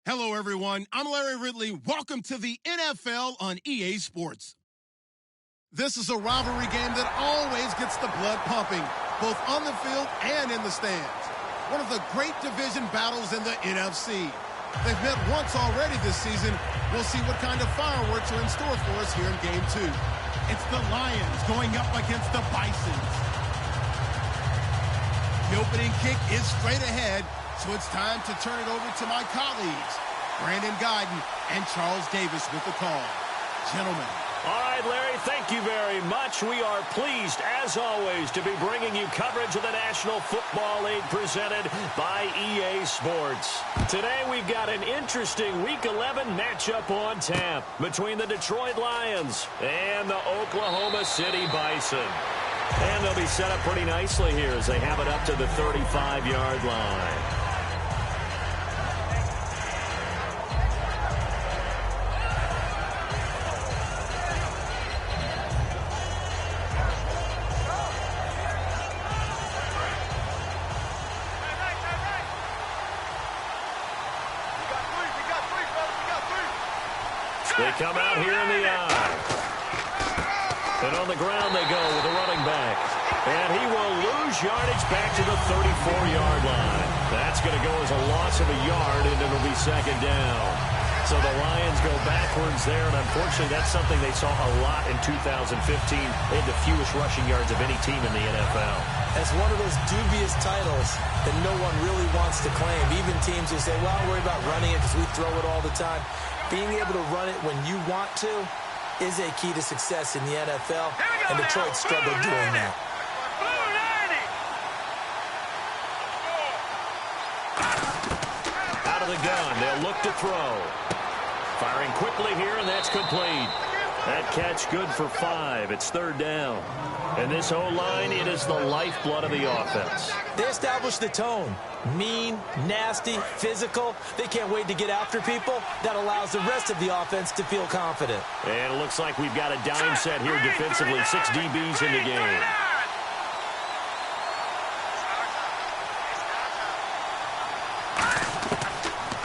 Hello, everyone. I'm Larry Ridley. Welcome to the NFL on EA Sports. This is a rivalry game that always gets the blood pumping, both on the field and in the stands. One of the great division battles in the NFC. They've met once already this season. We'll see what kind of fireworks are in store for us here in Game 2. It's the Lions going up against the Bisons. The opening kick is straight ahead, so it's time to turn it over to my colleagues, Brandon Guyton and Charles Davis with the call. Gentlemen. All right, Larry, thank you very much. We are pleased, as always, to be bringing you coverage of the National Football League presented by EA Sports. Today, we've got an interesting Week 11 matchup on tap between the Detroit Lions and the Oklahoma City Bison. And they'll be set up pretty nicely here as they have it up to the 35-yard line. They come out here in the eye. And on the ground they go with the running back. And he will lose yardage back to the 34-yard line. That's going to go as a loss of a yard, and it'll be second down. So the Lions go backwards there, and unfortunately that's something they saw a lot in 2015. They had the fewest rushing yards of any team in the NFL. That's one of those dubious titles that no one really wants to claim. Even teams who say, well, I'll worry about running it because we throw it all the time. Being able to run it when you want to is a key to success in the NFL, and Detroit struggled doing that. Out of the gun, they'll look to throw. Firing quickly here, and that's complete. That catch good for 5. It's third down. And this O-line, it is the lifeblood of the offense. They established the tone. Mean, nasty, physical. They can't wait to get after people. That allows the rest of the offense to feel confident. And it looks like we've got a dime set here defensively. 6 DBs in the game.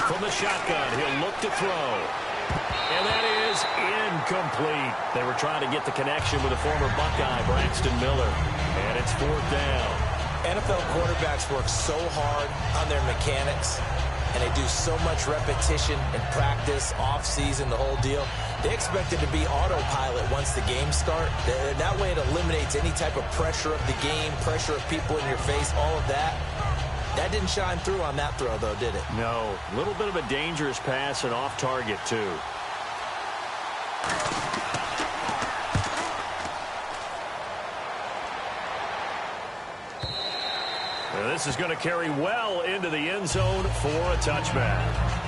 From the shotgun, he'll look to throw. And that is incomplete. They were trying to get the connection with a former Buckeye, Braxton Miller. And it's fourth down. NFL quarterbacks work so hard on their mechanics, and they do so much repetition and practice, off-season, the whole deal. They expect it to be autopilot once the games start. That way it eliminates any type of pressure of the game, pressure of people in your face, all of that. That didn't shine through on that throw, though, did it? No. A little bit of a dangerous pass and off target, too. And this is going to carry well into the end zone for a touchback.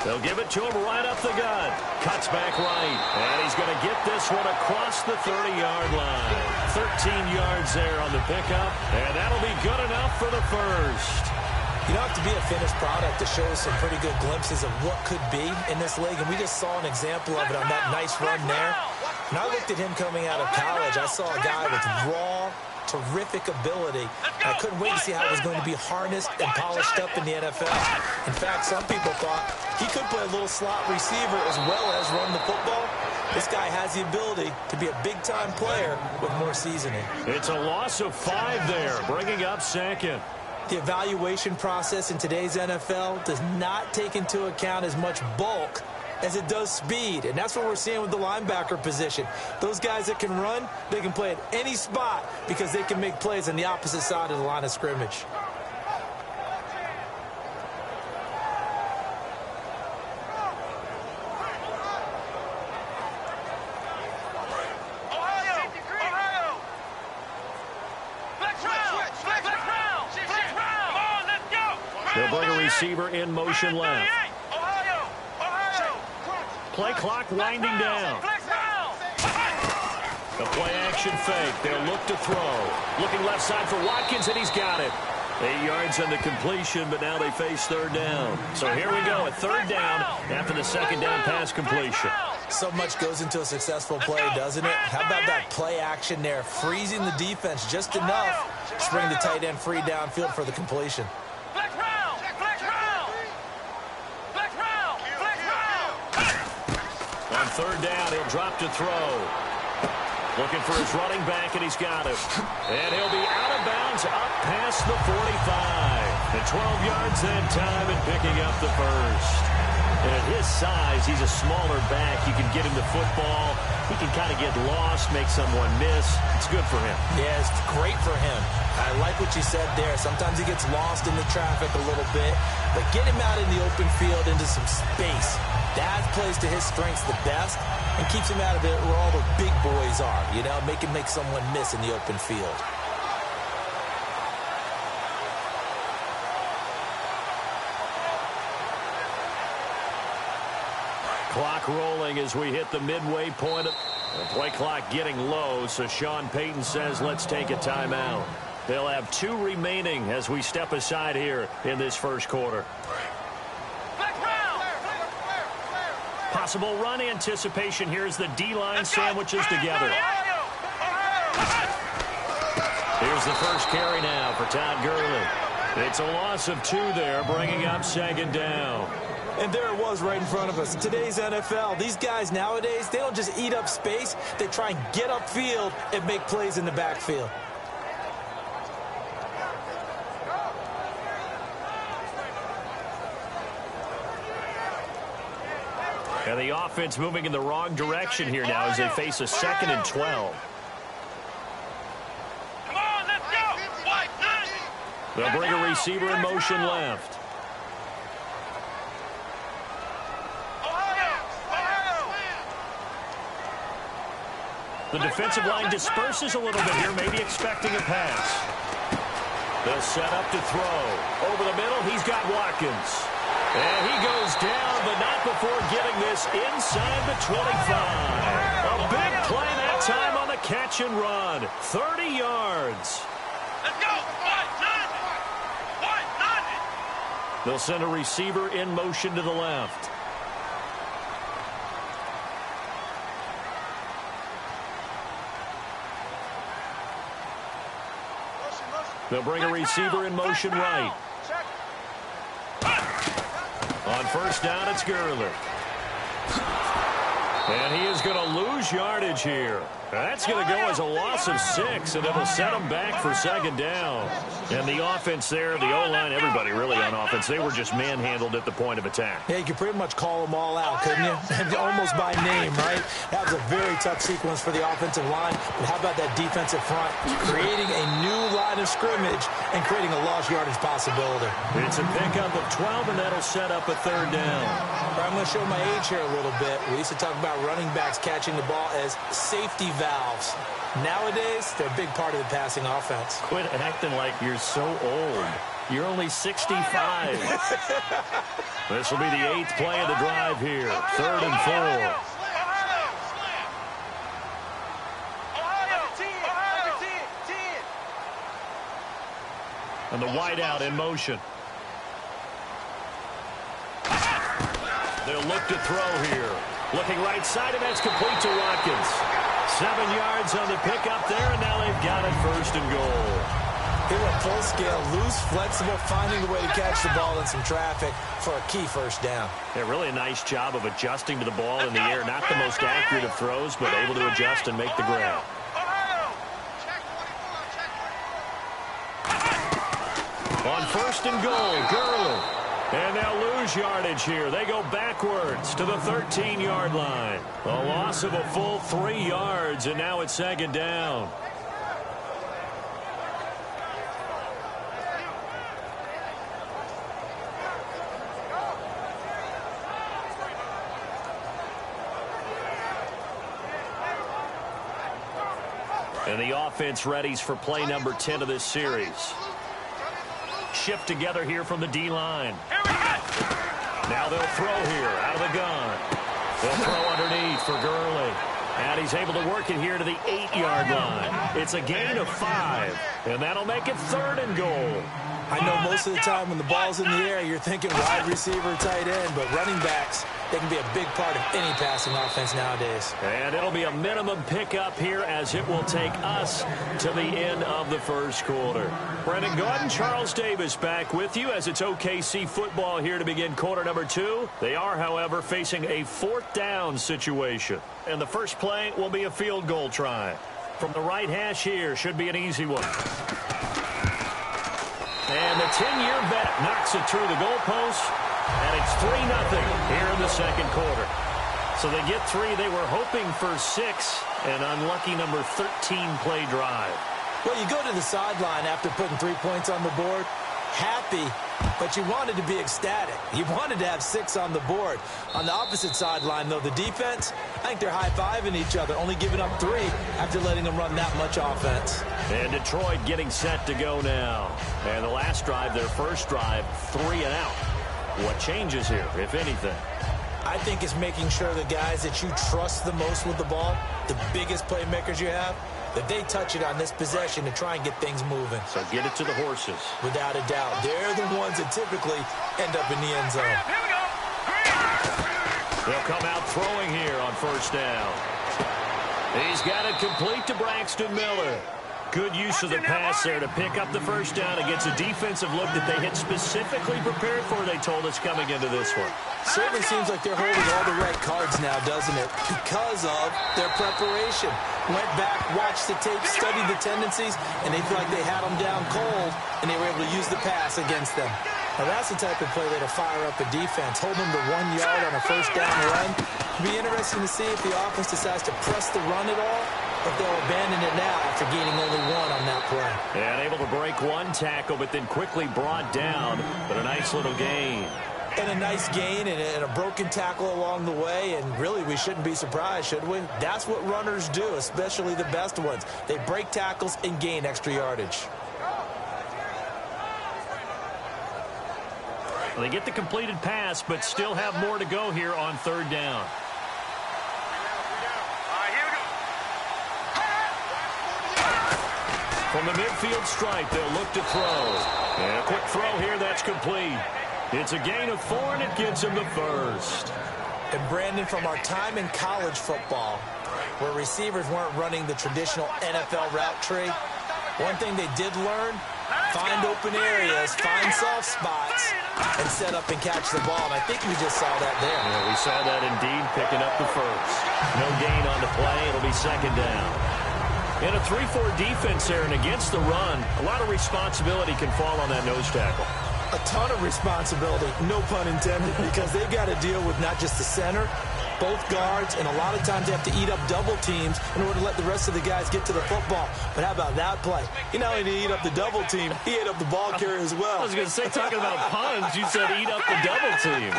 They'll give it to him right up the gut. Cuts back right. And he's going to get this one across the 30-yard line. 13 yards there on the pickup. And that'll be good enough for the first. You don't have to be a finished product to show us some pretty good glimpses of what could be in this league. And we just saw an example of it on that nice run there. When I looked at him coming out of college, I saw a guy with raw, terrific ability. I couldn't wait to see how it was going to be harnessed and polished up in the NFL. In fact, some people thought he could play a little slot receiver as well as run the football. This guy has the ability to be a big-time player with more seasoning. It's a loss of 5 there, bringing up second. The evaluation process in today's NFL does not take into account as much bulk as it does speed, and that's what we're seeing with the linebacker position. Those guys that can run, they can play at any spot because they can make plays on the opposite side of the line of scrimmage. They'll bring a receiver in motion left. Play clock winding down. A play action fake. They'll look to throw. Looking left side for Watkins, and he's got it. 8 yards on the completion, but now they face third down. So here we go, a third down after the second down pass completion. So much goes into a successful play, doesn't it? How about that play action there, freezing the defense just enough to bring the tight end free downfield for the completion. On third down, he'll drop to throw. Looking for his running back, and he's got him. And he'll be out of bounds up past the 45. And 12 yards that time and picking up the first. And at his size, he's a smaller back. You can get him the football. He can kind of get lost, make someone miss. It's good for him. Yeah, it's great for him. I like what you said there. Sometimes he gets lost in the traffic a little bit. But get him out in the open field into some space. That plays to his strengths the best and keeps him out of it where all the big boys are. You know, make someone miss in the open field. Clock rolling as we hit the midway point. The play clock getting low, so Sean Payton says let's take a timeout. They'll have 2 remaining as we step aside here in this first quarter. Possible run anticipation here as the D-line sandwiches together. Here's the first carry now for Todd Gurley. It's a loss of 2 there, bringing up second down. And there it was right in front of us. Today's NFL, these guys nowadays, they don't just eat up space. They try and get upfield and make plays in the backfield. And the offense moving in the wrong direction here now as they face a 2nd and 12. Come on, let's go. They'll bring a receiver in motion left. The defensive line disperses a little bit here, maybe expecting a pass. They'll set up to throw. Over the middle, he's got Watkins. And he goes down, but not before getting this inside the 25. A big play that time on the catch and run. 30 yards. Let's go. They'll send a receiver in motion to the left. They'll bring a receiver in motion right. On first down, it's Gurley. And he is going to lose yardage here. That's going to go as a loss of 6, and it'll set him back for second down. And the offense there, the O-line, everybody really on offense, they were just manhandled at the point of attack. Yeah, you could pretty much call them all out, couldn't you? Almost by name, right? That was a very tough sequence for the offensive line. But how about that defensive front? Creating a new line of scrimmage and creating a lost yardage possibility. It's a pickup of 12, and that'll set up a third down. I'm going to show my age here a little bit. We used to talk about running backs catching the ball as safety valves. Nowadays, they're a big part of the passing offense. Quit acting like you're so old. You're only 65. This will be the 8th play of the drive here. 3rd and 4. And the wideout in motion. They'll look to throw here. Looking right side, and that's complete to Watkins. 7 yards on the pickup there, and now they've got it 1st and goal. They were full scale, loose, flexible, finding a way to catch the ball in some traffic for a key first down. Yeah, really a nice job of adjusting to the ball in the air. Not the most accurate of throws, but able to adjust and make the grab. On 1st and goal, Gurley. And they'll lose yardage here. They go backwards to the 13-yard line. A loss of a full 3 yards, and now it's 2nd down. And the offense readies for play number 10 of this series. shift together here from the D-line. Now they'll throw here out of the gun. They'll throw underneath for Gurley. And he's able to work it here to the 8-yard line. It's a gain of 5, and that'll make it 3rd and goal. I know most of the time when the ball's in the air, you're thinking wide receiver, tight end, but running backs, they can be a big part of any passing offense nowadays. And it'll be a minimum pickup here as it will take us to the end of the first quarter. Brendan Gaudin, Charles Davis back with you as it's OKC football here to begin quarter number 2. They are, however, facing a 4th down situation. And the first play will be a field goal try. From the right hash here, should be an easy one. And the 10-year vet knocks it through the goalpost, and it's 3-0 here in the second quarter. So they get 3. They were hoping for 6, an unlucky number 13 play drive. Well, you go to the sideline after putting 3 points on the board, happy, but you wanted to be ecstatic. You wanted to have 6 on the board. On the opposite sideline, though, the defense, I think they're high-fiving each other, only giving up 3 after letting them run that much offense. And Detroit getting set to go now. And the last drive, their first drive, 3 and out. What changes here, if anything? I think it's making sure the guys that you trust the most with the ball, the biggest playmakers you have, that they touch it on this possession to try and get things moving. So get it to the horses. Without a doubt. They're the ones that typically end up in the end zone. Here we go. They'll come out throwing here on first down. He's got it complete to Braxton Miller. Good use of the pass there to pick up the first down against a defensive look that they had specifically prepared for, they told us, coming into this one. Certainly seems like they're holding all the right cards now, doesn't it? Because of their preparation. Went back, watched the tape, studied the tendencies, and they feel like they had them down cold, and they were able to use the pass against them. Now, that's the type of play that'll fire up a defense. Hold them to 1 yard on a first down run. It'll be interesting to see if the offense decides to press the run at all, or if they'll abandon it now after gaining only 1 on that play. And able to break 1 tackle, but then quickly brought down, but a nice little gain. And a nice gain and a broken tackle along the way, and really we shouldn't be surprised, should we? That's what runners do, especially the best ones. They break tackles and gain extra yardage. Well, they get the completed pass, but still have more to go here on third down. From the midfield stripe, they'll look to throw. And a quick throw here, that's complete. It's a gain of 4, and it gives him the first. And Brandon, from our time in college football, where receivers weren't running the traditional NFL route tree, one thing they did learn, find open areas, find soft spots, and set up and catch the ball. And I think we just saw that there. Yeah, we saw that indeed, picking up the first. No gain on the play. It'll be second down. In a 3-4 defense there and against the run, a lot of responsibility can fall on that nose tackle. A ton of responsibility, no pun intended, because they've got to deal with not just the center, both guards, and a lot of times they have to eat up double teams in order to let the rest of the guys get to the football. But how about that play? He not only did he eat up the double team, he ate up the ball carrier as well. I was going to say, talking about puns, you said eat up the double team.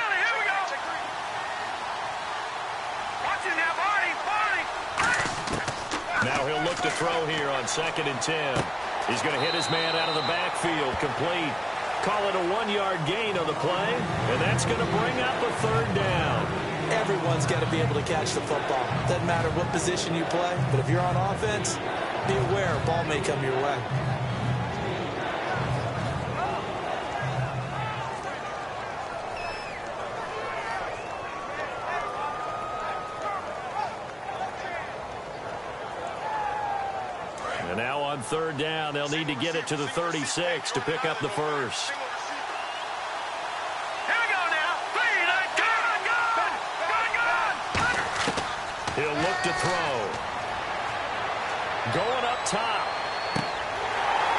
Now he'll look to throw here on 2nd and 10. He's going to hit his man out of the backfield, complete. Call it a 1-yard gain on the play, and that's going to bring up a third down. Everyone's got to be able to catch the football. Doesn't matter what position you play, but if you're on offense, be aware a ball may come your way. And now on third down, they'll need to get it to the 36 to pick up the first. He'll look to throw. Going up top.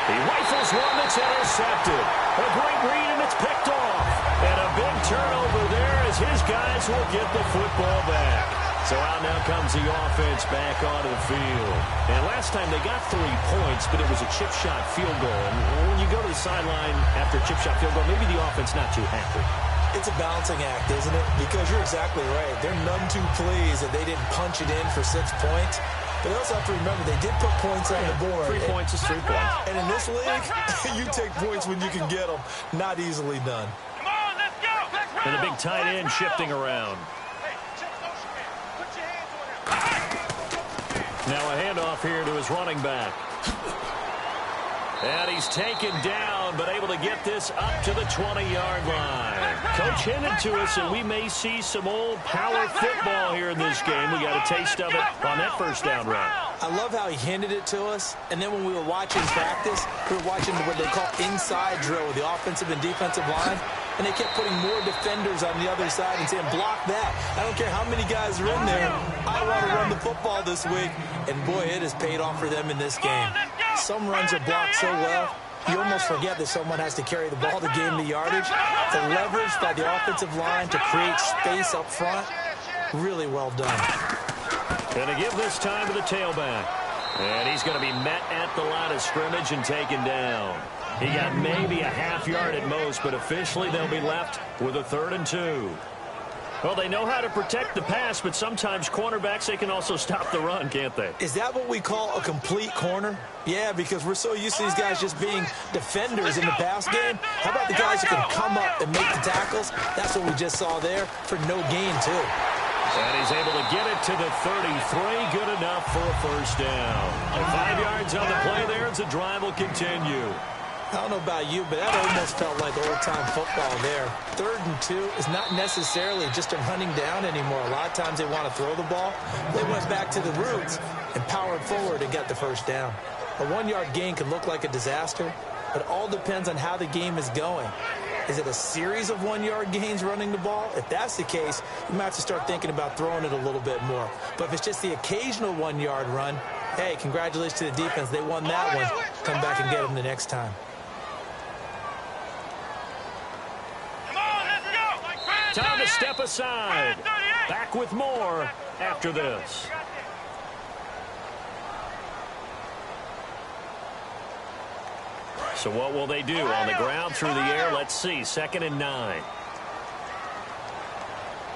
He rifles one that's intercepted. A great read, and it's picked off. And a big turnover there as his guys will get the football back. So out now comes the offense back onto the field. And last time they got 3 points, but it was a chip shot field goal. And when you go to the sideline after a chip shot field goal, maybe the offense not too happy. It's a balancing act, isn't it? Because you're exactly right. They're none too pleased that they didn't punch it in for 6 points. But they also have to remember they did put points on the board. 3 points is 3 points. And in this league, you take points when you can get them. Not easily done. Come on, let's go. And the big tight end shifting around. Now a handoff here to his running back. And he's taken down, but able to get this up to the 20-yard line. Coach hinted to us that we may see some old power football here in this game. We got a taste of it on that first down run. I love how he hinted it to us. And then when we were watching practice, we were watching what they call inside drill with the offensive and defensive line. And they kept putting more defenders on the other side and saying, block that. I don't care how many guys are in there. I want to run the football this week. And, boy, it has paid off for them in this game. Some runs are blocked so well, you almost forget that someone has to carry the ball to gain the yardage. The leverage by the offensive line to create space up front, really well done. Going to give this time to the tailback. And he's going to be met at the line of scrimmage and taken down. He got maybe a half yard at most, but officially they'll be left with a 3rd and 2. Well, they know how to protect the pass, but sometimes cornerbacks, they can also stop the run, can't they? Is that what we call a complete corner? Yeah, because we're so used to these guys just being defenders in the pass game. How about the guys who can come up and make the tackles? That's what we just saw there for no gain, too. And he's able to get it to the 33. Good enough for a first down. And 5 yards on the play there as the drive will continue. I don't know about you, but that almost felt like old-time football there. 3rd and 2 is not necessarily just a running down anymore. A lot of times they want to throw the ball. They went back to the roots and powered forward and got the first down. A 1-yard gain can look like a disaster, but it all depends on how the game is going. Is it a series of 1-yard gains running the ball? If that's the case, you might have to start thinking about throwing it a little bit more. But if it's just the occasional 1-yard run, hey, congratulations to the defense. They won that one. Come back and get them the next time. Time to step aside. Back with more after this. So what will they do? On the ground, through the air, let's see. 2nd and 9.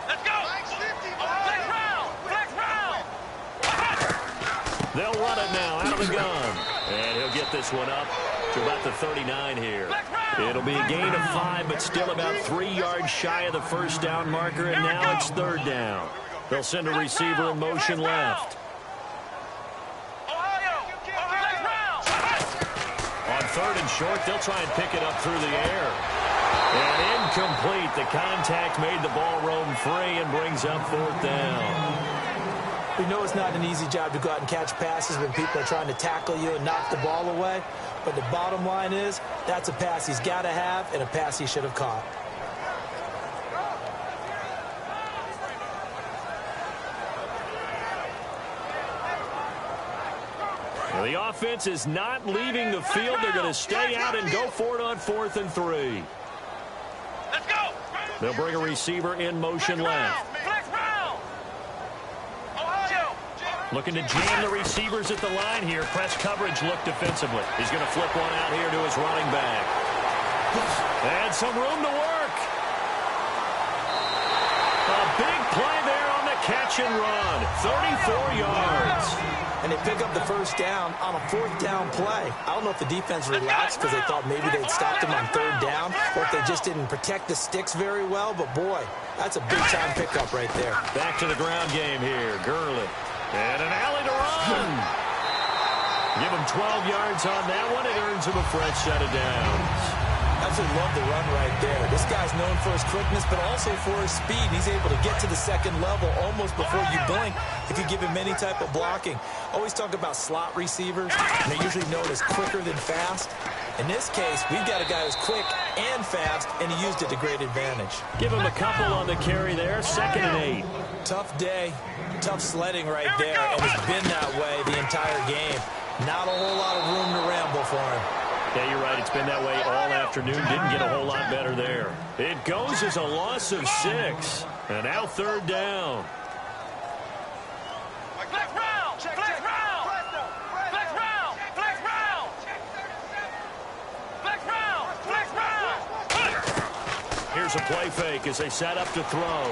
Let's go. Flex round. They'll run it now out of the gun. And he'll get this one up to about the 39 here. It'll be a gain of 5, but still about 3 yards shy of the first down marker, and now it's 3rd down. They'll send a receiver in motion left. On 3rd and short, they'll try and pick it up through the air. And incomplete. The contact made the ball roam free and brings up 4th down. We know it's not an easy job to go out and catch passes when people are trying to tackle you and knock the ball away. But the bottom line is, that's a pass he's got to have and a pass he should have caught. Well, the offense is not leaving the field. They're going to stay out and go for it on 4th and 3. Let's go. They'll bring a receiver in motion left. Looking to jam the receivers at the line here. Press coverage look defensively. He's going to flip one out here to his running back. And some room to work. A big play there on the catch and run. 34 yards. And they pick up the first down on a 4th down play. I don't know if the defense relaxed because they thought maybe they'd stopped him on 3rd down, or if they just didn't protect the sticks very well. But, boy, that's a big-time pickup right there. Back to the ground game here. Gurley. And an alley to run. Give him 12 yards on that one. It earns him a fresh set of downs. Absolutely love the run right there. This guy's known for his quickness, but also for his speed. He's able to get to the 2nd level almost before you blink if you give him any type of blocking. Always talk about slot receivers, and they're usually known as quicker than fast. In this case, we've got a guy who's quick and fast, and he used it to great advantage. Give him a couple on the carry there. 2nd and 8. Tough day, tough sledding right there, and it's been that way the entire game. Not a whole lot of room to ramble for him. Yeah, you're right. It's been that way all afternoon. Didn't get a whole lot better there. It goes as a loss of 6. And now 3rd down. Flex round. Flex round. Flex round. Flex round. Flex round. Flex round. Here's a play fake as they set up to throw.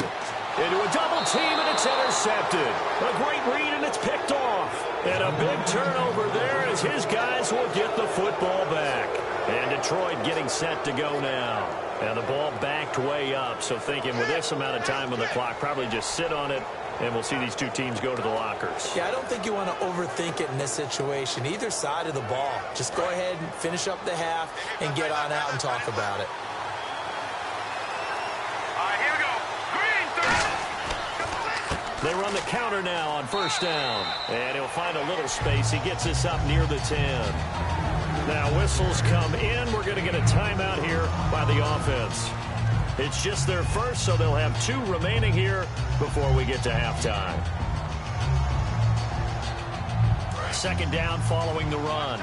Into a double team, and it's intercepted. A great read, and it's picked off. And a big turnover there as his guys will get the football back. And Detroit getting set to go now. And the ball backed way up. So thinking with this amount of time on the clock, probably just sit on it, and we'll see these two teams go to the lockers. Yeah, I don't think you want to overthink it in this situation. Either side of the ball. Just go ahead and finish up the half and get on out and talk about it. All right, here we go. Green, They run the counter now on first down. And he'll find a little space. He gets us up near the 10. Now whistles come in. We're going to get a timeout here by the offense. It's just their first, so they'll have 2 remaining here before we get to halftime. Second down following the run.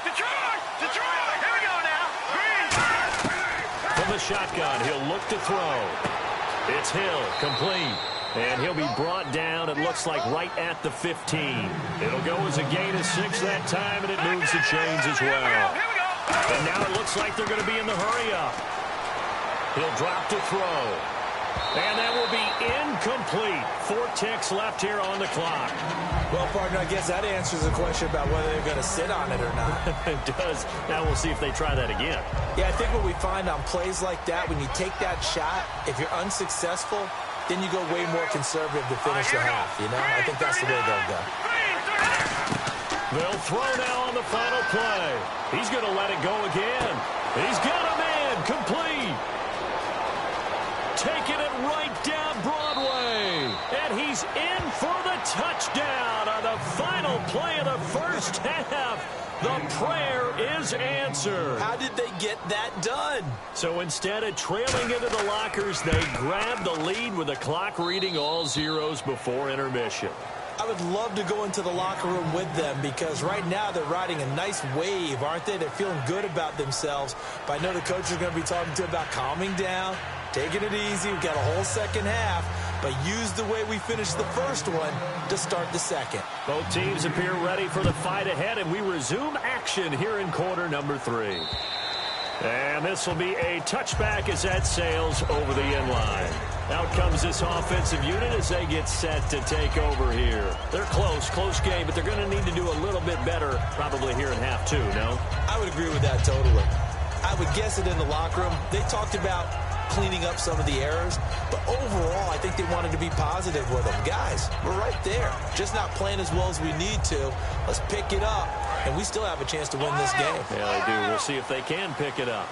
Detroit! Detroit! Here we go now. Green. From the shotgun, he'll look to throw. It's Hill, complete. And he'll be brought down, it looks like, right at the 15. It'll go as a gain of 6 that time, and it moves the chains as well. Here we go. And now it looks like they're going to be in the hurry-up. He'll drop to throw. And that will be incomplete. 4 ticks left here on the clock. Well, partner, I guess that answers the question about whether they're going to sit on it or not. It does. Now we'll see if they try that again. Yeah, I think what we find on plays like that, when you take that shot, if you're unsuccessful, then you go way more conservative to finish the half, you know? I think that's the way they'll go. They'll throw now on the final play. He's going to let it go again. He's got a man complete. Taking it right down Broadway. And he's in for the touchdown on the final play of the first half. The prayer is answered. How did they get that done? So instead of trailing into the lockers, they grabbed the lead with the clock reading all zeros before intermission. I would love to go into the locker room with them because right now they're riding a nice wave, aren't they? They're feeling good about themselves. But I know the coach is going to be talking to them about calming down, taking it easy. We've got a whole second half, but use the way we finished the first one to start the second. Both teams appear ready for the fight ahead, and we resume action here in quarter number 3. And this will be a touchback as that sails over the inline. Out comes this offensive unit as they get set to take over here. They're close game, but they're going to need to do a little bit better probably here in half 2, no? I would agree with that totally. I would guess it in the locker room. They talked about cleaning up some of the errors, but overall, I think they wanted to be positive with them. Guys, we're right there. Just not playing as well as we need to. Let's pick it up, and we still have a chance to win this game. Yeah, they do. We'll see if they can pick it up.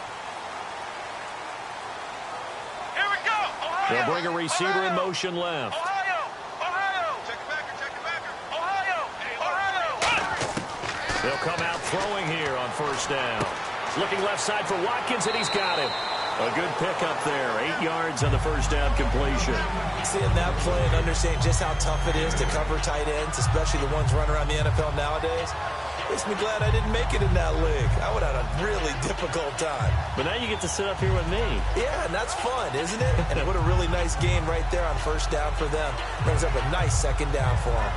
Here we go. Ohio. They'll bring a receiver in motion left. Ohio. Ohio. Check it backer. Check it backer. Ohio. Ohio. They'll come out throwing here on first down. Looking left side for Watkins, and he's got him. A good pickup there. 8 yards on the first down completion. Seeing that play and understanding just how tough it is to cover tight ends, especially the ones running around the NFL nowadays, makes me glad I didn't make it in that league. I would have had a really difficult time. But now you get to sit up here with me. Yeah, and that's fun, isn't it? And what a really nice game right there on first down for them. Brings up a nice second down for them.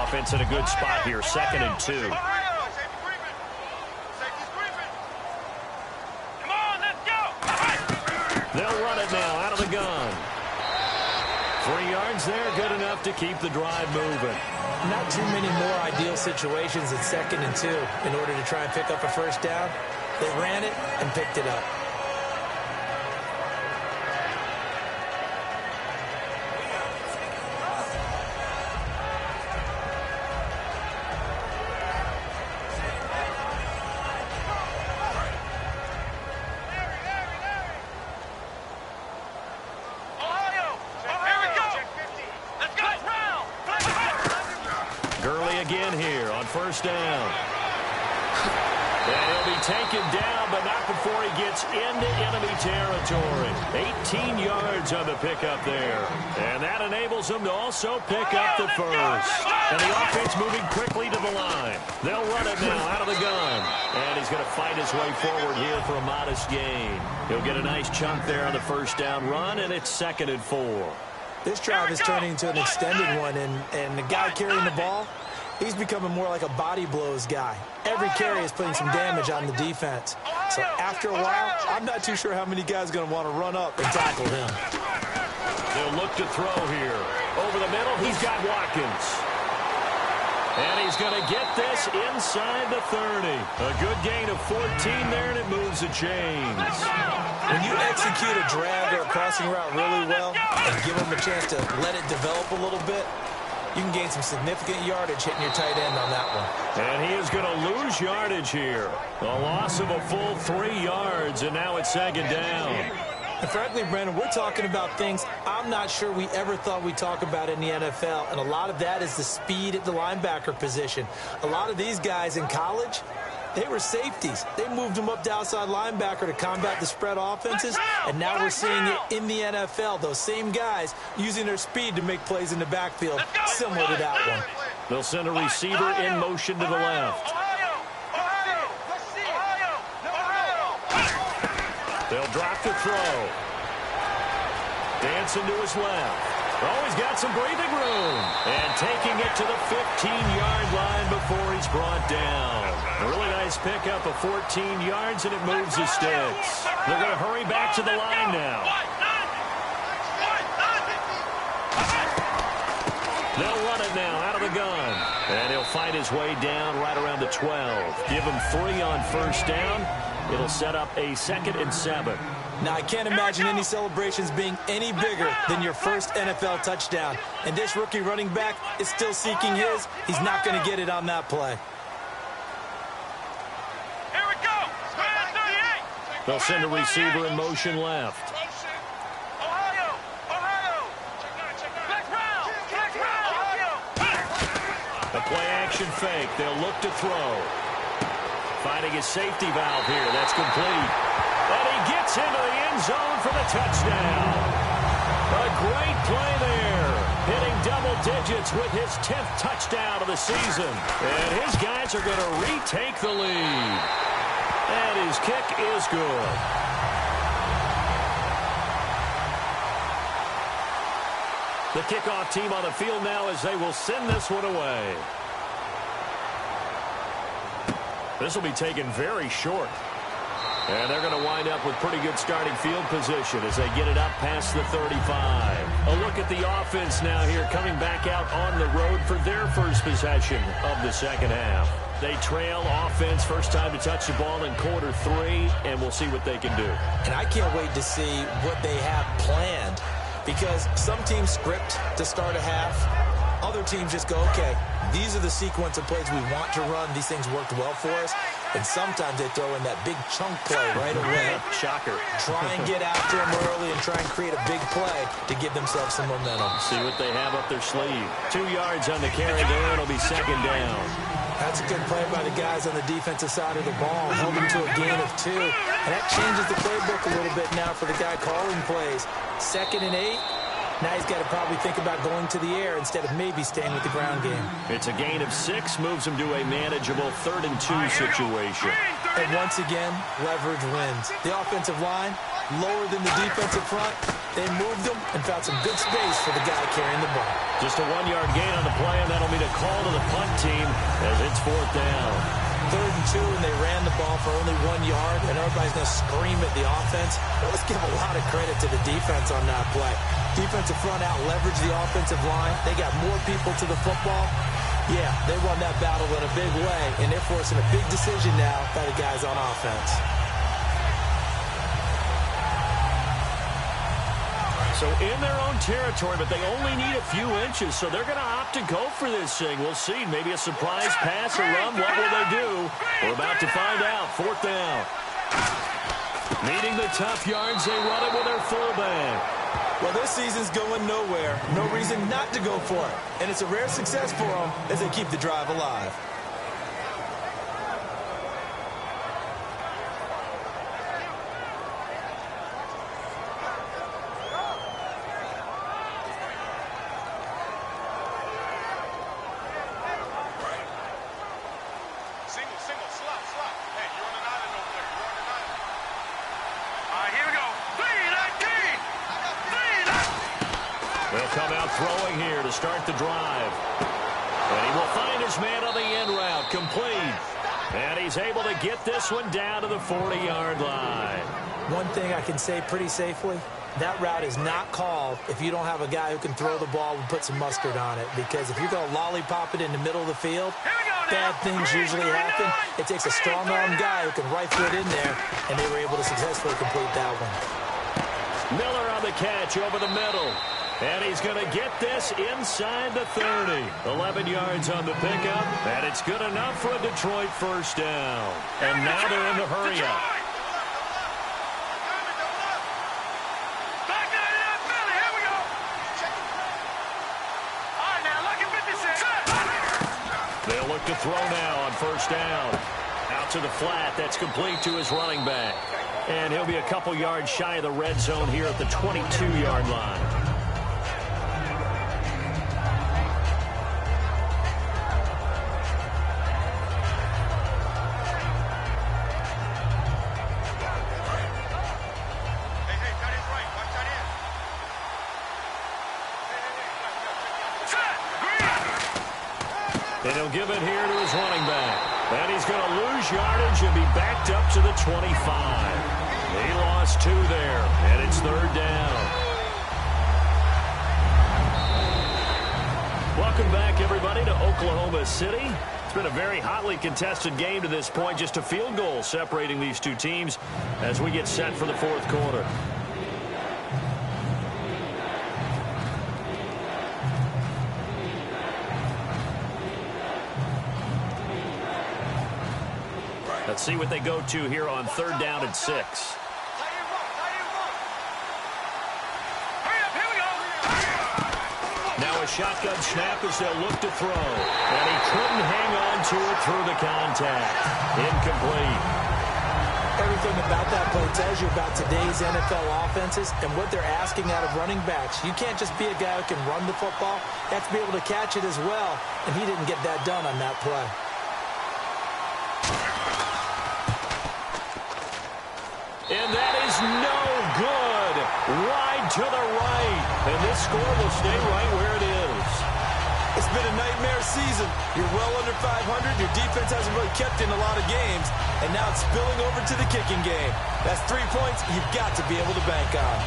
Offense in a good spot here, 2nd and 2. They'll run it now out of the gun. 3 yards there, good enough to keep the drive moving. Not too many more ideal situations at 2nd and 2 in order to try and pick up a first down. They ran it and picked it up. First down. And he'll be taken down, but not before he gets into enemy territory. 18 yards on the pickup there. And that enables him to also pick up the first. And the offense moving quickly to the line. They'll run it now out of the gun. And he's going to fight his way forward here for a modest gain. He'll get a nice chunk there on the first down run, and it's 2nd and 4. This drive is turning into an extended one, and the guy carrying the ball, He's becoming more like a body blows guy. Every carry is putting some damage on the defense. So after a while, I'm not too sure how many guys are going to want to run up and tackle him. They'll look to throw here. Over the middle, he's got Watkins. And he's going to get this inside the 30. A good gain of 14 there, and it moves the chains. When you execute a drag or a crossing route really well and give him a chance to let it develop a little bit, you can gain some significant yardage hitting your tight end on that one. And he is going to lose yardage here. A loss of a full 3 yards, and now it's second down. And frankly, Brandon, we're talking about things I'm not sure we ever thought we'd talk about in the NFL, and a lot of that is the speed at the linebacker position. A lot of these guys in college, they were safeties. They moved them up to outside linebacker to combat the spread offenses, and now we're seeing it in the NFL. Those same guys using their speed to make plays in the backfield, similar to that one. They'll send a receiver in motion to the left. They'll drop the throw. Dancing to his left. Oh, he's got some breathing room. And taking it to the 15-yard line before he's brought down. A really nice pickup of 14 yards, and it moves the sticks. They're going to hurry back to the line now. They'll run it now out of the gun. And he'll find his way down right around the 12. Give him 3 on first down. It'll set up a 2nd and 7. Now, I can't imagine any celebrations being any bigger than your first NFL touchdown. And this rookie running back is still seeking his. He's not going to get it on that play. Here we go. Square 38. They'll send a receiver in motion left. Ohio. Flex round. A play-action fake. They'll look to throw. Finding his safety valve here. That's complete. And he gets into the end zone for the touchdown. A great play there. Hitting double digits with his 10th touchdown of the season. And his guys are going to retake the lead. And his kick is good. The kickoff team on the field now as they will send this one away. This will be taken very short. And they're going to wind up with pretty good starting field position as they get it up past the 35. A look at the offense now here coming back out on the road for their first possession of the second half. They trail offense first time to touch the ball in quarter 3, and we'll see what they can do. And I can't wait to see what they have planned, because some teams script to start a half. Other teams just go, okay, these are the sequence of plays we want to run. These things worked well for us. And sometimes they throw in that big chunk play right away. Shocker. Try and get after them early and try and create a big play to give themselves some momentum. See what they have up their sleeve. 2 yards on the carry there. It'll be second down. That's a good play by the guys on the defensive side of the ball. Held them to a gain of 2. And that changes the playbook a little bit now for the guy calling plays. 2nd and 8. Now he's got to probably think about going to the air instead of maybe staying with the ground game. It's a gain of 6, moves him to a manageable 3rd and 2 situation. And once again, leverage wins. The offensive line, lower than the defensive front. They moved them and found some good space for the guy carrying the ball. Just a 1-yard gain on the play, and that'll be the call to the punt team as it's 4th down. 3rd and 2, and they ran the ball for only 1 yard, and everybody's going to scream at the offense. But let's give a lot of credit to the defense on that play. Defensive front out leveraged the offensive line. They got more people to the football. Yeah, they won that battle in a big way, and they're forcing a big decision now by the guys on offense. So in their own territory, but they only need a few inches, so they're going to opt to go for this thing. We'll see. Maybe a surprise pass or run. What will they do? We're about to find out. 4th down. Needing the tough yards, they run it with their fullback. Well, this season's going nowhere. No reason not to go for it. And it's a rare success for them as they keep the drive alive. Single, slot. Hey, you're on an island over there. You're on an island. All right, here we go. 3-19. They'll come out throwing here to start the drive. And he will find his man on the end route, complete. And he's able to get this one down to the 40-yard line. One thing I can say pretty safely, that route is not called if you don't have a guy who can throw the ball and put some mustard on it. Because if you're going to lollipop it in the middle of the field, bad things usually happen. It takes a strong-arm guy who can rifle it in there, and they were able to successfully complete that one. Miller on the catch over the middle. And he's going to get this inside the 30. 11 yards on the pickup, and it's good enough for a Detroit first down. And now they're in the hurry-up. They'll look to throw now on first down. Out to the flat. That's complete to his running back. And he'll be a couple yards shy of the red zone here at the 22-yard line. And he'll give it here to his running back. And he's going to lose yardage and be backed up to the 25. He lost 2 there, and it's third down. Welcome back, everybody, to Oklahoma City. It's been a very hotly contested game to this point. Just a field goal separating these two teams as we get set for the fourth quarter. Let's see what they go to here on third down and 6. Now a shotgun snap as they'll look to throw. And he couldn't hang on to it through the contact. Incomplete. Everything about that play tells you about today's NFL offenses and what they're asking out of running backs. You can't just be a guy who can run the football. You have to be able to catch it as well. And he didn't get that done on that play. And that is no good. Wide to the right. And this score will stay right where it is. It's been a nightmare season. You're well under 500. Your defense hasn't really kept in a lot of games. And now it's spilling over to the kicking game. That's 3 points you've got to be able to bank on.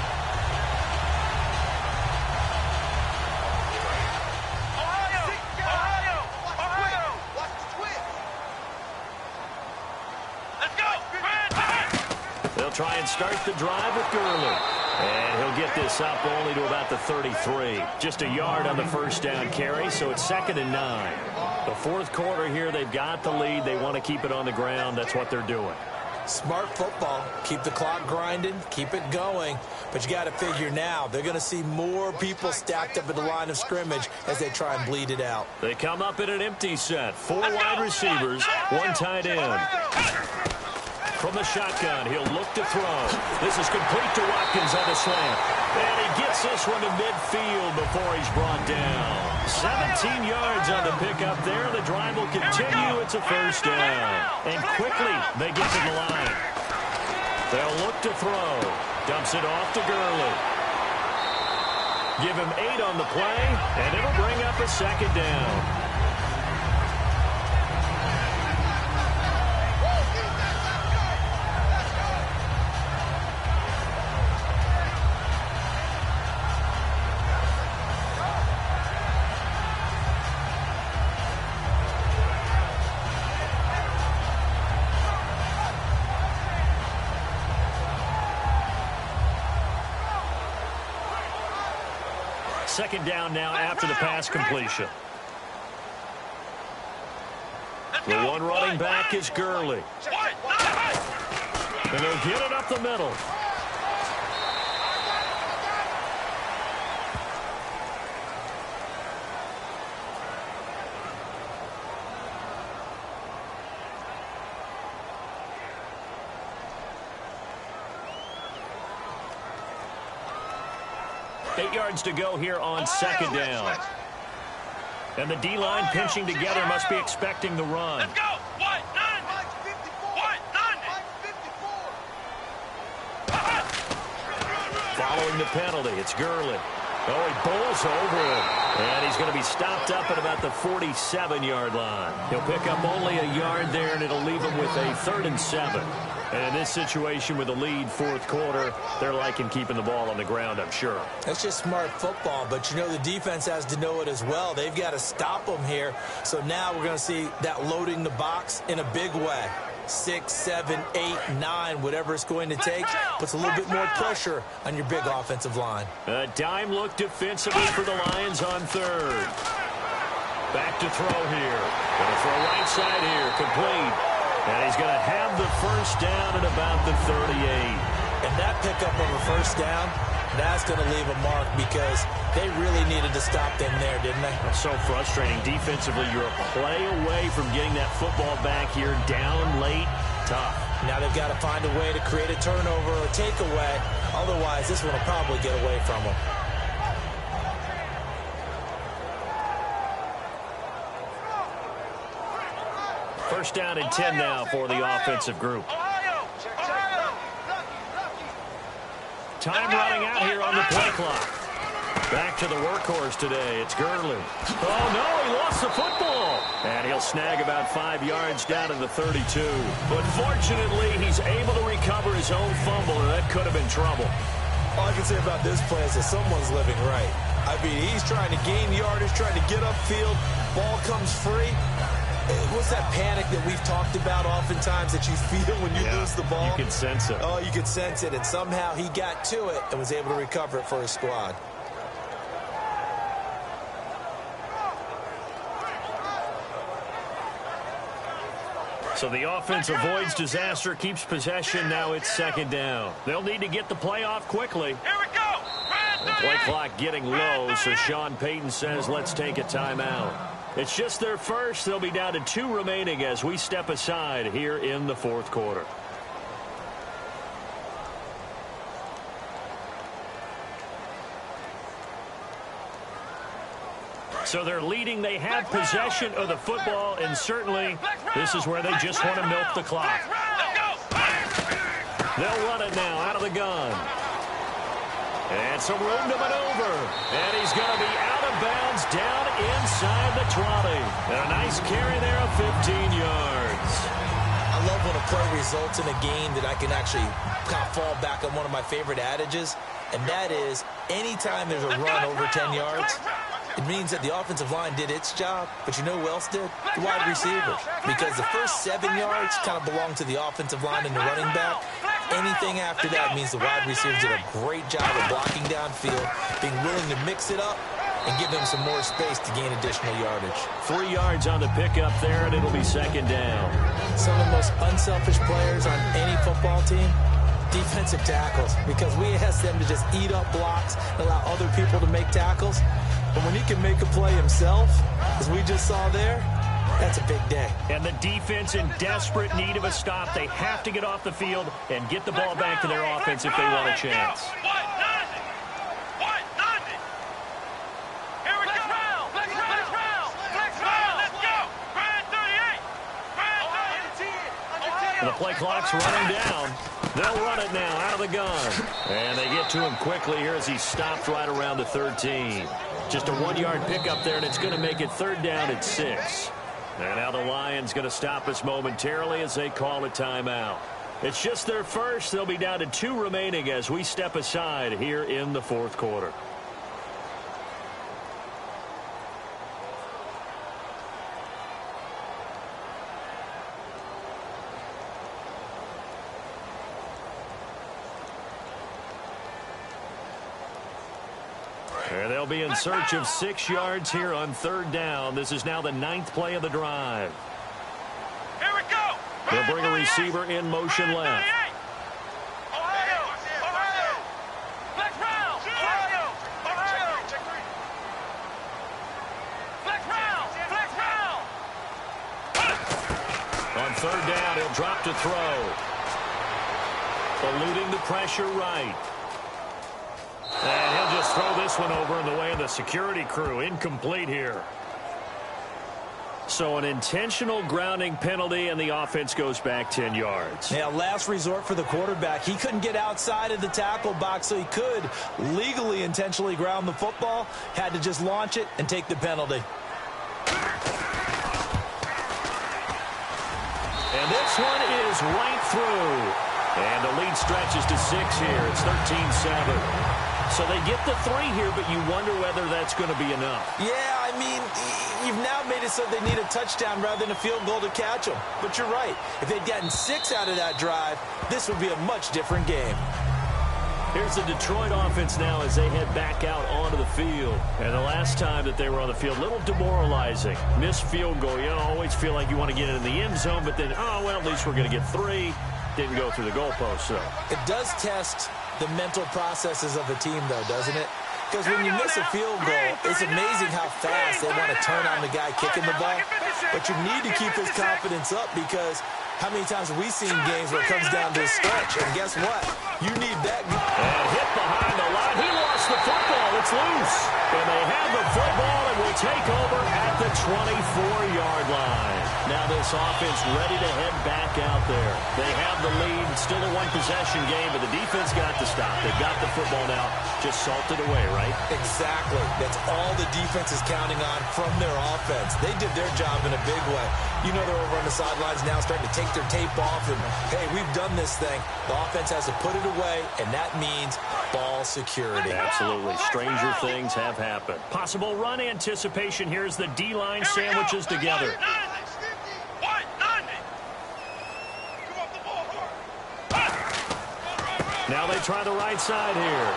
Try and start the drive with Gurley. And he'll get this up only to about the 33. Just a yard on the first down carry, so it's 2nd and 9. The fourth quarter here, they've got the lead. They want to keep it on the ground. That's what they're doing. Smart football. Keep the clock grinding. Keep it going. But you got to figure now, they're going to see more people stacked up at the line of scrimmage as they try and bleed it out. They come up in an empty set. 4 wide receivers, 1 tight end. From the shotgun, he'll look to throw. This is complete to Watkins on the slant. And he gets this one to midfield before he's brought down. 17 yards on the pickup there. The drive will continue. It's a first down. And quickly, they get to the line. They'll look to throw. Dumps it off to Gurley. Give him 8 on the play, and it'll bring up a second down. Second down now after the pass completion. The one running back is Gurley. And they'll get it up the middle. Eight yards to go here on second down. And the D-line pinching together must be expecting the run. Let's go! What? None! What? None! Following the penalty, it's Gurley. Oh, he bowls over him. And he's going to be stopped up at about the 47-yard line. He'll pick up only a yard there, and it'll leave him with a 3rd and 7. And in this situation with a lead fourth quarter, they're liking keeping the ball on the ground, I'm sure. That's just smart football, but you know the defense has to know it as well. They've got to stop them here. So now we're going to see that loading the box in a big way. 6, 7, 8, 9, whatever it's going to take, puts a little bit more pressure on your big offensive line. A dime look defensively for the Lions on 3rd. Back to throw here. Going to throw right side here, complete. And he's going to have the first down at about the 38. And that pickup of a first down, that's going to leave a mark because they really needed to stop them there, didn't they? That's so frustrating. Defensively, you're a play away from getting that football back here down late. Tough. Now they've got to find a way to create a turnover or takeaway. Otherwise, this one will probably get away from them. First down and 10 now for the offensive group. Time running out here on the play clock. Back to the workhorse today. It's Gurley. Oh, no, he lost the football. And he'll snag about 5 yards down to the 32. But fortunately, he's able to recover his own fumble, and that could have been trouble. All I can say about this play is that someone's living right. I mean, he's trying to gain yardage, trying to get upfield. Ball comes free. What's that panic that we've talked about oftentimes that you feel when you lose the ball? You can sense it. Oh, you could sense it, and somehow he got to it and was able to recover it for his squad. So the offense avoids disaster, keeps possession. Now it's 2nd down. They'll need to get the play off quickly. Here we go. The play clock getting low, so Sean Payton says, let's take a timeout. It's just their first. They'll be down to 2 remaining as we step aside here in the fourth quarter. So they're leading. They have possession of the football, and certainly this is where they just want to milk the clock. They'll run it now out of the gun. And some room to maneuver. And he's going to be out of bounds down inside the 20. And a nice carry there of 15 yards. I love when a play results in a game that I can actually kind of fall back on one of my favorite adages, and that is anytime there's a run over 10 yards, it means that the offensive line did its job, but you know who else did? The wide receivers. Because the first 7 yards kind of belong to the offensive line and the running back. Anything after that means the wide receivers did a great job of blocking downfield, being willing to mix it up, and give them some more space to gain additional yardage. 3 yards on the pickup there, and it'll be 2nd down. Some of the most unselfish players on any football team, defensive tackles, because we ask them to just eat up blocks and allow other people to make tackles. But when he can make a play himself, as we just saw there, that's a big day. And the defense in desperate need of a stop. They have to get off the field and get the ball back to their offense if they want a chance. The play clock's running down. They'll run it now out of the gun. And they get to him quickly here as he stopped right around the 13. Just a 1-yard pickup there, and it's going to make it 3rd down at 6. And now the Lions going to stop us momentarily as they call a timeout. It's just their first. They'll be down to 2 remaining as we step aside here in the fourth quarter. And they'll be in search of 6 yards here on 3rd down. This is now the 9th play of the drive. Here we go. They'll bring a receiver in motion left. On 3rd down, he'll drop to throw. Eluding the pressure right. And he'll just throw this one over in the way of the security crew. Incomplete here. So an intentional grounding penalty, and the offense goes back 10 yards. Yeah, last resort for the quarterback. He couldn't get outside of the tackle box, so he could legally intentionally ground the football. Had to just launch it and take the penalty. And this one is right through. And the lead stretches to 6 here. It's 13-7. So they get the 3 here, but you wonder whether that's going to be enough. Yeah, I mean, you've now made it so they need a touchdown rather than a field goal to catch them. But you're right. If they'd gotten 6 out of that drive, this would be a much different game. Here's the Detroit offense now as they head back out onto the field. And the last time that they were on the field, a little demoralizing. Missed field goal. You always feel like you want to get it in the end zone, but then, oh, well, at least we're going to get 3. Didn't go through the goalpost, though. It does test the mental processes of a team, though, doesn't it? Because when you miss a field goal, it's amazing how fast they want to turn on the guy kicking the ball. But you need to keep his confidence up because how many times have we seen games where it comes down to a stretch? And guess what? You need that. And hit behind the line. He lost the football. It's loose. And they have the football and will take over at the 24-yard line. Now this offense ready to head back out there. They have the lead. Still a one-possession game, but the defense got to stop. They've got the football now. Just salted away, right? Exactly. That's all the defense is counting on from their offense. They did their job in a big way. You know they're over on the sidelines now starting to take their tape off and, hey, we've done this thing. The offense has to put it away, and that means ball security. Absolutely. Stranger things have happened. Possible run anticipation. Here's the D-line sandwiches together. Now they try the right side here.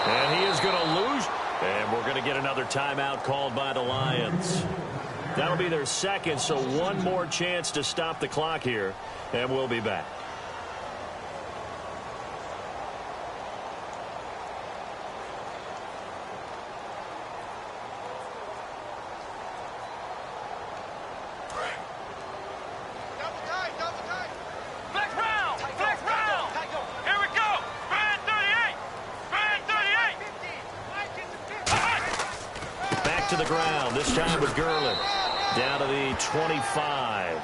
And he is going to lose. And we're going to get another timeout called by the Lions. That'll be their second, so one more chance to stop the clock here. And we'll be back. To the ground, this time with Gurley. Down to the 25.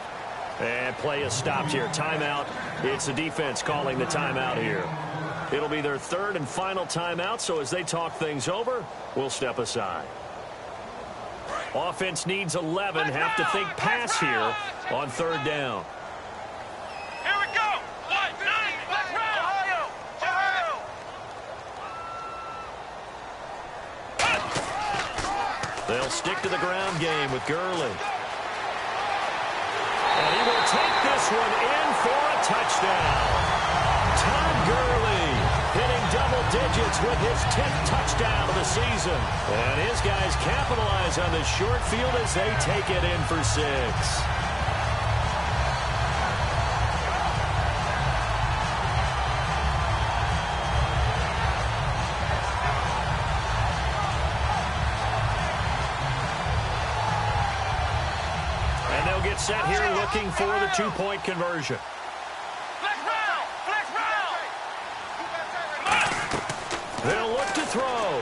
And play is stopped here. Timeout. It's the defense calling the timeout here. It'll be their third and final timeout, so as they talk things over, we'll step aside. Offense needs 11. Have to think pass here on third down. They'll stick to the ground game with Gurley. And he will take this one in for a touchdown. Todd Gurley hitting double digits with his 10th touchdown of the season. And his guys capitalize on the short field as they take it in for 6. Set here looking for the 2-point conversion. They'll look to throw.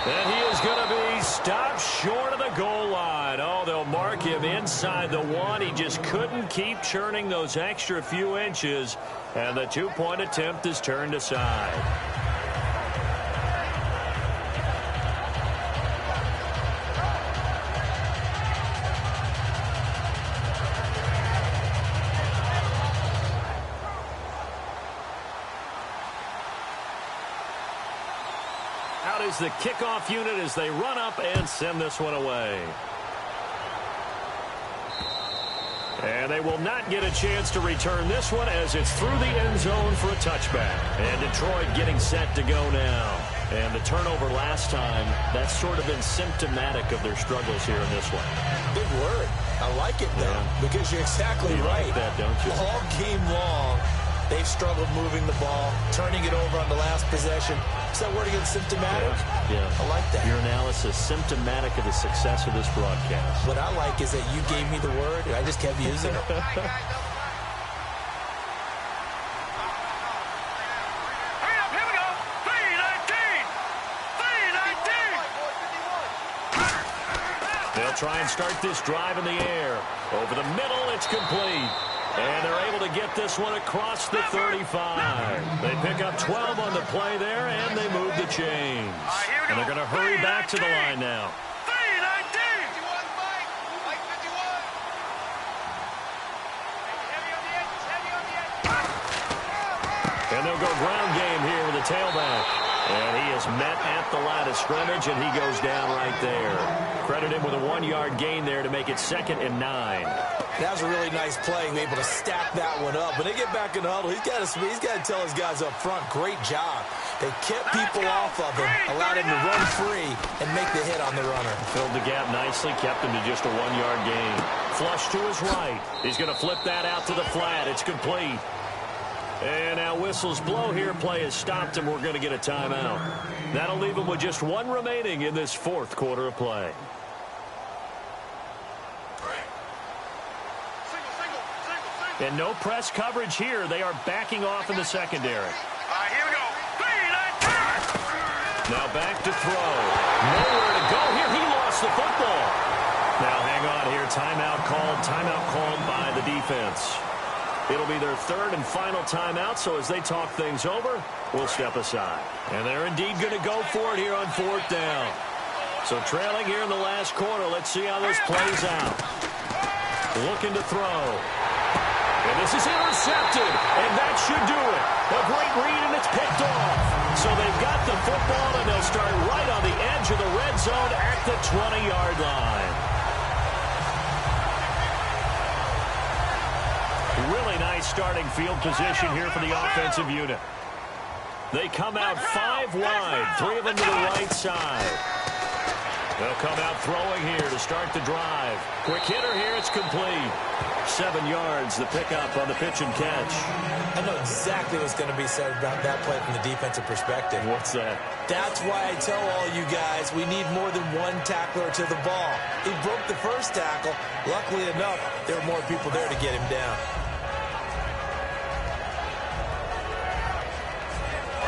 And he is going to be stopped short of the goal line. Oh, they'll mark him inside the 1. He just couldn't keep churning those extra few inches. And the 2-point attempt is turned aside. Is the kickoff unit as they run up and send this one away. And they will not get a chance to return this one as it's through the end zone for a touchback. And Detroit getting set to go now. And the turnover last time, that's sort of been symptomatic of their struggles here in this one. Big word. I like it, though, because you're exactly right. Like that, don't you? All game long, they've struggled moving the ball, turning it over on the last possession. Is that word again, symptomatic? Yeah. I like that. Your analysis, symptomatic of the success of this broadcast. What I like is that you gave me the word, and I just kept using it. try and start this drive in the air. Over the middle, it's complete. And they're able to get this one across the 35. They pick up 12 on the play there, and they move the chains. And they're going to hurry back to the line now. And they'll go ground game here with a tailback. And he is met at the line of scrimmage, and he goes down right there. Credit him with a 1-yard gain there to make it 2nd and 9. That was a really nice play, able to stack that one up. When they get back in the huddle, he's got to tell his guys up front, great job. They kept people off of him, allowed him to run free, and make the hit on the runner. Filled the gap nicely, kept him to just a 1-yard gain. Flush to his right. He's going to flip that out to the flat. It's complete. And now whistles blow here. Play is stopped, and we're going to get a timeout. That'll leave him with just 1 remaining in this 4th quarter of play. And no press coverage here. They are backing off in the secondary. Here we go. Now back to throw. Nowhere to go here. He lost the football. Now hang on here. Timeout called by the defense. It'll be their 3rd and final timeout, so as they talk things over, we'll step aside. And they're indeed going to go for it here on 4th down. So trailing here in the last quarter, let's see how this plays out. Looking to throw. And this is intercepted, and that should do it. A great read, and it's picked off. So they've got the football, and they'll start right on the edge of the red zone at the 20-yard line. Really nice starting field position here for the offensive unit. They come out 5 wide, 3 of them to the right side. They'll come out throwing here to start the drive. Quick hitter here, it's complete. 7 yards, the pickup on the pitch and catch. I know exactly what's going to be said about that play from the defensive perspective. What's that? That's why I tell all you guys we need more than 1 tackler to the ball. He broke the first tackle. Luckily enough, there were more people there to get him down.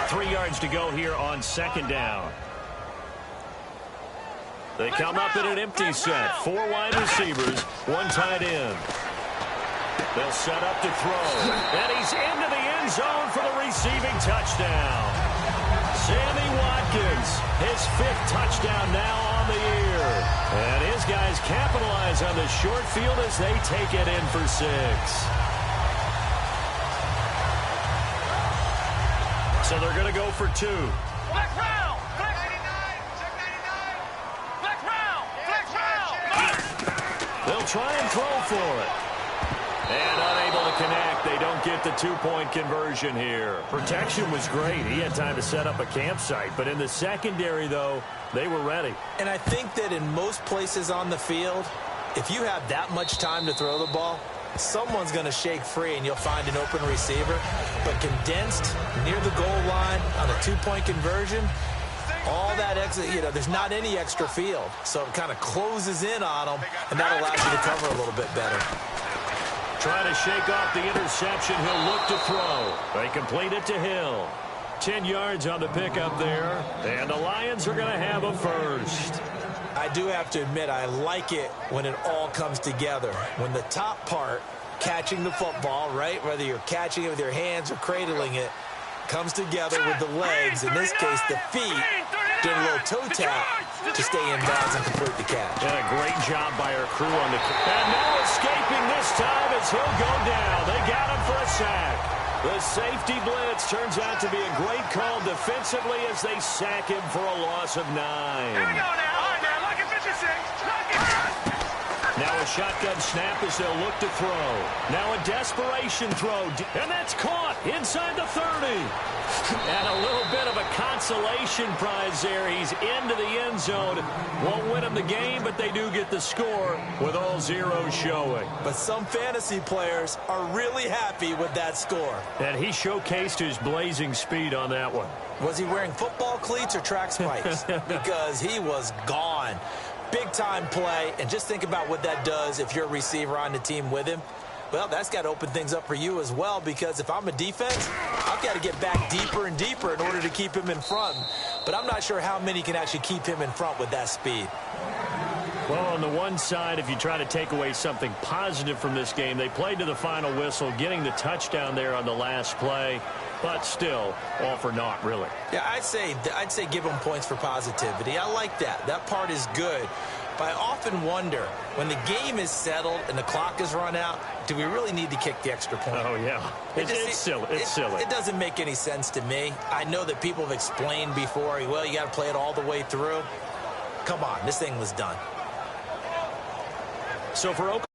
3 yards to go here on 2nd down. They come up in an empty set. 4 wide receivers, 1 tight end. They'll set up to throw. And he's into the end zone for the receiving touchdown. Sammy Watkins, his 5th touchdown now on the year. And his guys capitalize on the short field as they take it in for 6. So they're going to go for 2. Flex round. Flex 99. Check 99. Flex round. Flex round. They'll try and throw for it. And unable to connect. They don't get the 2-point conversion here. Protection was great. He had time to set up a campsite. But in the secondary, though, they were ready. And I think that in most places on the field, if you have that much time to throw the ball, someone's going to shake free and you'll find an open receiver. But condensed near the goal line on a 2-point conversion, all that exit, there's not any extra field. So it kind of closes in on them, and that allows you to cover a little bit better. Trying to shake off the interception. He'll look to throw. They complete it to Hill. 10 yards on the pickup there. And the Lions are going to have a first. I do have to admit, I like it when it all comes together. When the top part, catching the football, right, whether you're catching it with your hands or cradling it, comes together with the legs, in this case the feet, doing a little toe tap to stay in bounds and complete the catch. And a great job by our crew on the catch. And now escaping this time as he'll go down. They got him for a sack. The safety blitz turns out to be a great call defensively as they sack him for a loss of 9. Here we go now. All right, now, look at 56. Now a shotgun snap as they'll look to throw. Now a desperation throw. And that's caught inside the 30. And a little bit of a consolation prize there. He's into the end zone. Won't win them the game, but they do get the score with all zeros showing. But some fantasy players are really happy with that score. And he showcased his blazing speed on that one. Was he wearing football cleats or track spikes? Because he was gone. Big-time play, and just think about what that does if you're a receiver on the team with him. Well, that's got to open things up for you as well, because if I'm a defense, I've got to get back deeper and deeper in order to keep him in front. But I'm not sure how many can actually keep him in front with that speed. Well, on the one side, if you try to take away something positive from this game, they played to the final whistle, getting the touchdown there on the last play, but still, all for naught, really. Yeah, I'd say give them points for positivity. I like that. That part is good. But I often wonder, when the game is settled and the clock is run out, do we really need to kick the extra point? Oh, yeah. It's silly. It's silly. It doesn't make any sense to me. I know that people have explained before, well, you got to play it all the way through. Come on, this thing was done. So for Oklahoma.